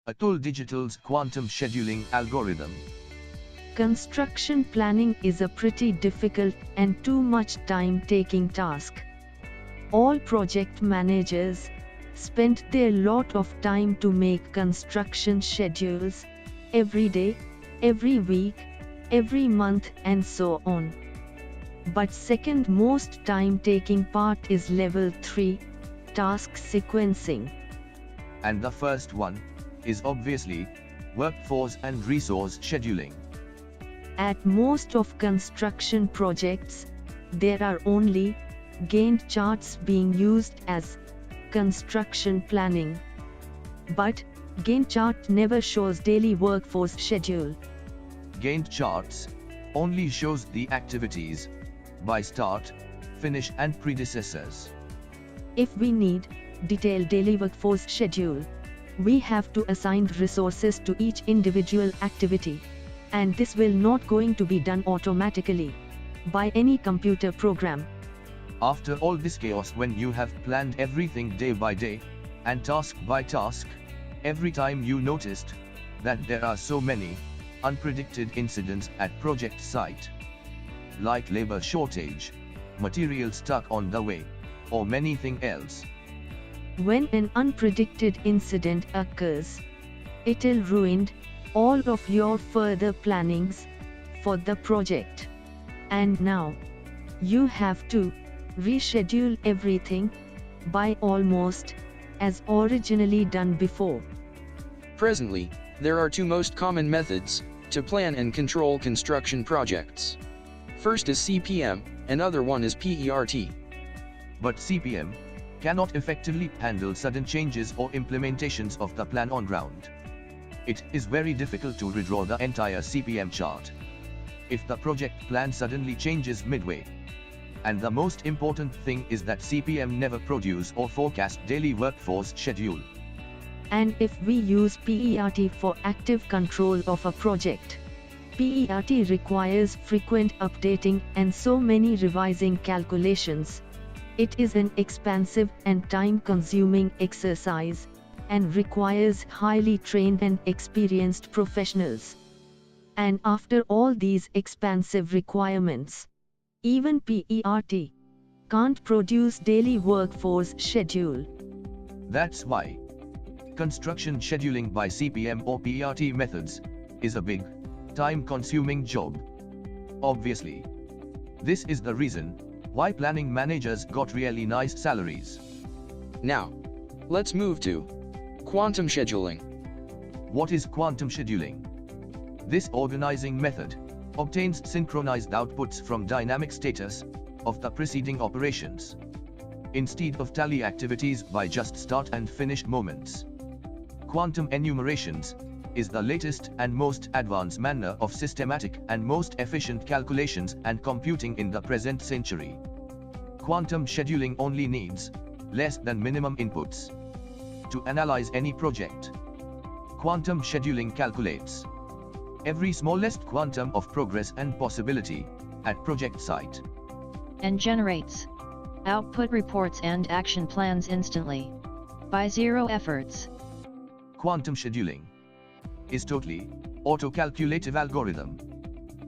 ATUL DiGiTAL's quantum scheduling algorithm. Construction planning is a pretty difficult and too much time-taking task. All project managers spend their lot of time to make construction schedules, every day, every week, every month and so on. But second most time-taking part is level 3, task sequencing. And the first one is obviously workforce and resource scheduling. At most of construction projects, there are only Gantt charts being used as construction planning. But Gantt chart never shows daily workforce schedule. Gantt charts only shows the activities by start, finish and predecessors. If we need detailed daily workforce schedule, we have to assign resources to each individual activity. And this will not going to be done automatically by any computer program. After all this chaos, when you have planned everything day by day and task by task, every time you noticed that there are so many unpredicted incidents at project site, like labor shortage, material stuck on the way, or anything else. When an unpredicted incident occurs, it'll ruin all of your further plannings for the project. And now, you have to reschedule everything by almost as originally done before. Presently, there are two most common methods to plan and control construction projects. First is CPM, and other one is PERT. But CPM cannot effectively handle sudden changes or implementations of the plan on ground. It is very difficult to redraw the entire CPM chart if the project plan suddenly changes midway. And the most important thing is that CPM never produce or forecast daily workforce schedule. And if we use PERT for active control of a project, PERT requires frequent updating and so many revising calculations. It is an expensive and time-consuming exercise, and requires highly trained and experienced professionals. And after all these expansive requirements, even PERT can't produce daily workforce schedule. That's why construction scheduling by CPM or PERT methods is a big, time-consuming job. Obviously, this is the reason why planning managers got really nice salaries. Now, let's move to quantum scheduling. What is quantum scheduling? This organizing method obtains synchronized outputs from dynamic status of the preceding operations, instead of tally activities by just start and finish moments. Quantum enumerations is the latest and most advanced manner of systematic and most efficient calculations and computing in the present century. Quantum scheduling only needs less than minimum inputs to analyze any project. Quantum scheduling calculates every smallest quantum of progress and possibility at project site, and generates output reports and action plans instantly, by zero efforts. Quantum scheduling is totally auto-calculative algorithm.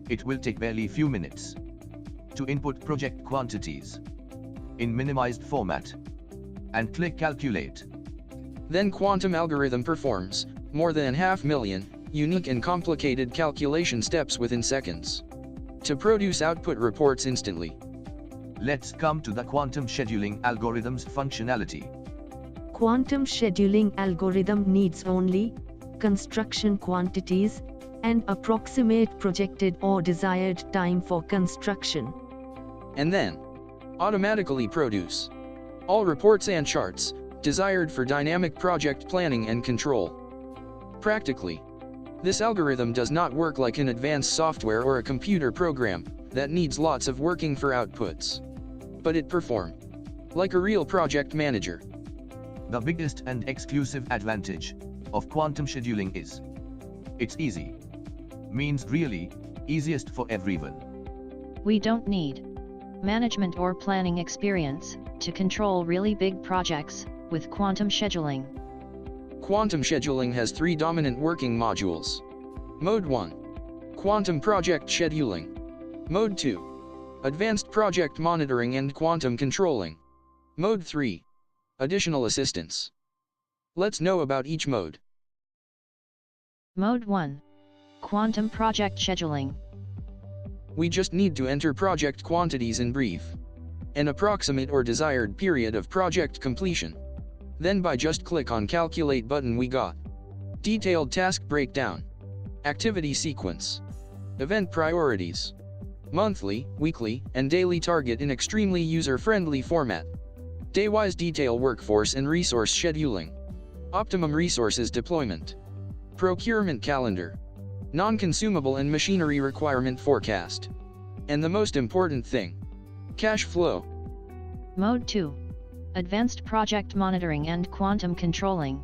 It will take barely few minutes to input project quantities in minimized format and click calculate. Then quantum algorithm performs more than 500,000 unique and complicated calculation steps within seconds to produce output reports instantly. Let's come to the quantum scheduling algorithm's functionality. Quantum scheduling algorithm needs only construction quantities and approximate projected or desired time for construction, and then automatically produce all reports and charts desired for dynamic project planning and control. Practically, this algorithm does not work like an advanced software or a computer program that needs lots of working for outputs, but it performs like a real project manager. The biggest and exclusive advantage of quantum scheduling is it's easy. Means really easiest for everyone. We don't need management or planning experience to control really big projects with quantum scheduling. Quantum scheduling has three dominant working modules. Mode 1. Quantum project scheduling. Mode 2. Advanced project monitoring and quantum controlling. Mode 3. Additional assistance. Let's know about each mode. Mode 1. Quantum project scheduling. We just need to enter project quantities in brief, an approximate or desired period of project completion. Then by just click on Calculate button we got detailed task breakdown, activity sequence, event priorities, monthly, weekly, and daily target in extremely user-friendly format, day-wise detail workforce and resource scheduling, optimum resources deployment, procurement calendar, non-consumable and machinery requirement forecast, and the most important thing, cash flow. Mode 2. Advanced project monitoring and quantum controlling.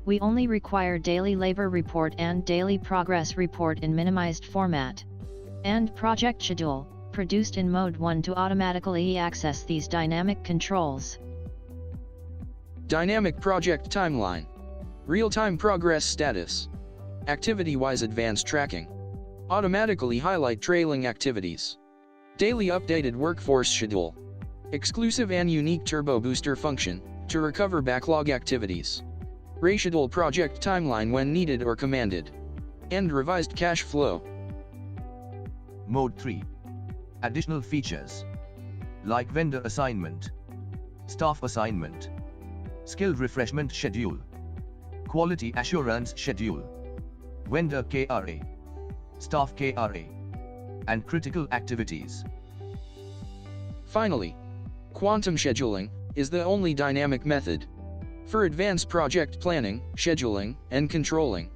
We only require daily labor report and daily progress report in minimized format, and project schedule, produced in Mode 1 to automatically access these dynamic controls. Dynamic project timeline, real-time progress status, activity-wise advanced tracking, automatically highlight trailing activities, daily updated workforce schedule, exclusive and unique turbo booster function, to recover backlog activities, reschedule project timeline when needed or commanded, and revised cash flow. Mode 3. Additional features like vendor assignment, staff assignment, skill refreshment schedule, quality assurance schedule, vendor KRA, staff KRA, and critical activities. Finally, quantum scheduling is the only dynamic method for advanced project planning, scheduling, and controlling.